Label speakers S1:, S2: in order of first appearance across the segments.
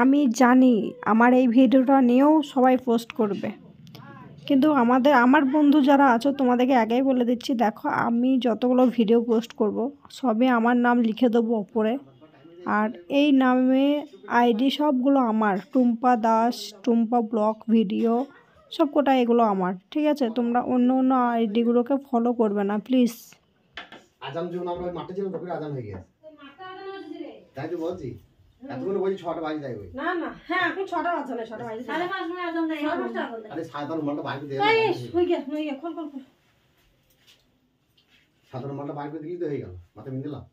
S1: আমি জানি আমার এই ভিডিওটা নিয়েও সবাই পোস্ট করবে, কিন্তু আমার বন্ধু যারা আছো তোমাদেরকে আগেই বলে দিচ্ছি, দেখো আমি যতগুলো ভিডিও পোস্ট করব সবই আমার নাম লিখে দেবো ওপরে। আর এই নামে আইডি সবগুলো আমার, টুম্পা দাস, টুম্পা ব্লগ ভিডিও সব কটা এগুলো আমার, ঠিক আছে? তোমরা অন্য অন্য আইডিগুলোকে ফলো করবে না প্লিজ।
S2: আজান যখন আমরা মাঠে ছিলাম তখন আজান হয়ে গেছে, তাই তো বলছি। এতক্ষণ বলছি 6টা বাজে যাই ওই
S1: না না, হ্যাঁ এখন 6টা বাজে না, 6টা বাজে 5:30 সময় আজান দেয়।
S2: আরে সাধারণ মালটা বাইরে দিয়ে
S1: হই গিয়া খোল
S2: সাধারণ মালটা বাইরে দিলি তো হয়ে গেল, মাথা বিন দিলাম।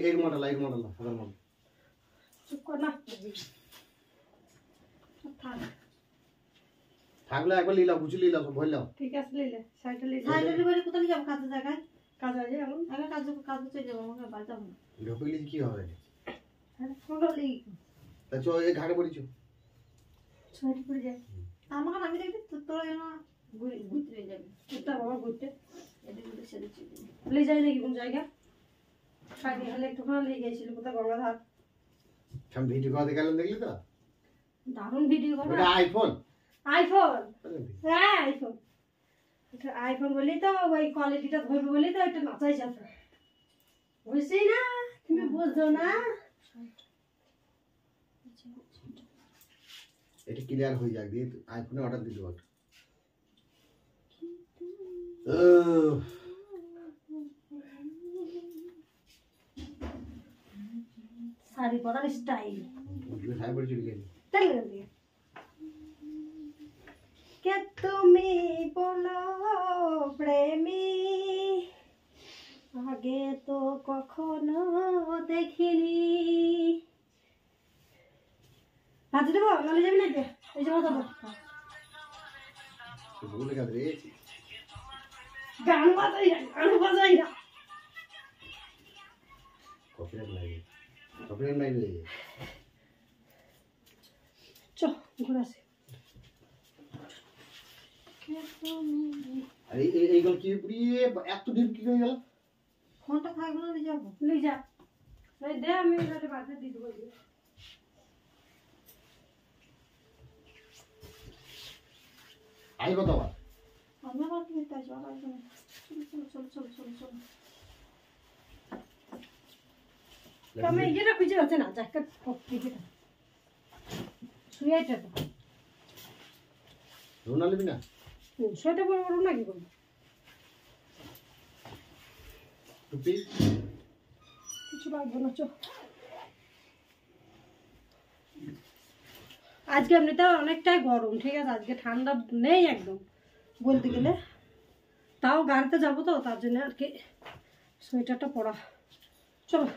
S2: এই মডেল সাধারণ মডেল
S1: চুপ কর না,
S2: থাকলে একবার লীলা বুঝি লীলা সব বললাম।
S1: ঠিক আছে লিলে সাইডে
S3: বাড়ি কোথায় যাবো? কাজে জায়গায় কাজ আছে এখন, আগে কাজে চলে যাবো, আমাকে বাড়ি যাবো না।
S2: ঢোকলি কি হবে?
S3: হ্যাঁ ফোনটা লিখ
S2: তা চো এই ঘাটে পড়িছো
S3: ছড়ি পড়ে যায়। আমাকে আমি দেখবি তোরা যেন ঘুরতে যাবি,
S1: এটা বাবা ঘুরতে
S3: এদিকে ঘুরতে সেদিকে চলে যাবি।
S1: লে যাই নাকি কোন জায়গা? সাইডে হলে একটুখানি লেগে গেছিল কোথায় গঙ্গাধার।
S2: আমি ভিডিও করে দেখালাম, দেখলি তো?
S1: দারুণ ভিডিও করে।
S2: ওটা আইফোন
S1: হ্যাঁ আইফোন বলি তো ওই কোয়ালিটিটা ধরবে বলি তো এটা নাচাইছে। বুঝছি না, তুমি বুঝছো না।
S2: এটা ক্লিয়ার হয়ে যাক দিয়ে আইফোনে অর্ডার দিতে বল।
S3: শাড়ি পরার স্টাইল
S2: শাড়ি পরে চলে গেলি
S1: কে তুমি বলো প্রেমী, আগে তো কখনো দেখিনি। হাতে দেবো নালে যাবি না, এই যে দেবো গান বাজাই না
S2: কপিরাইট নাই রে।
S1: চ ঘুরে আসি।
S2: আরে এইগুলো কি পুরিয়ে এত ডিপ কি হয়ে গেল?
S3: ফোনটা থাকবে না, যাবো
S1: লিয়ে যা দে, আমি বাড়িতে দিয়ে দেবো।
S2: আই কত আবার
S3: আমি আবার কি নিতে আসবো? আবার চলো
S1: আমি এটা খুঁজে আছে না, জ্যাকেট শুয়েটা তো
S2: রোনা নিবি না,
S1: সেটা বড় বড় নাকি বল
S2: টুপি
S1: কিছু লাগবে না। চো আজকে এমনিতেও অনেকটাই গরম, ঠিক আছে? আজকে ঠান্ডা নেই একদম বলতে গেলে, তাও গাড়িতে যাবো তো তার জন্য আর কি সোয়েটারটা পরা। চলো।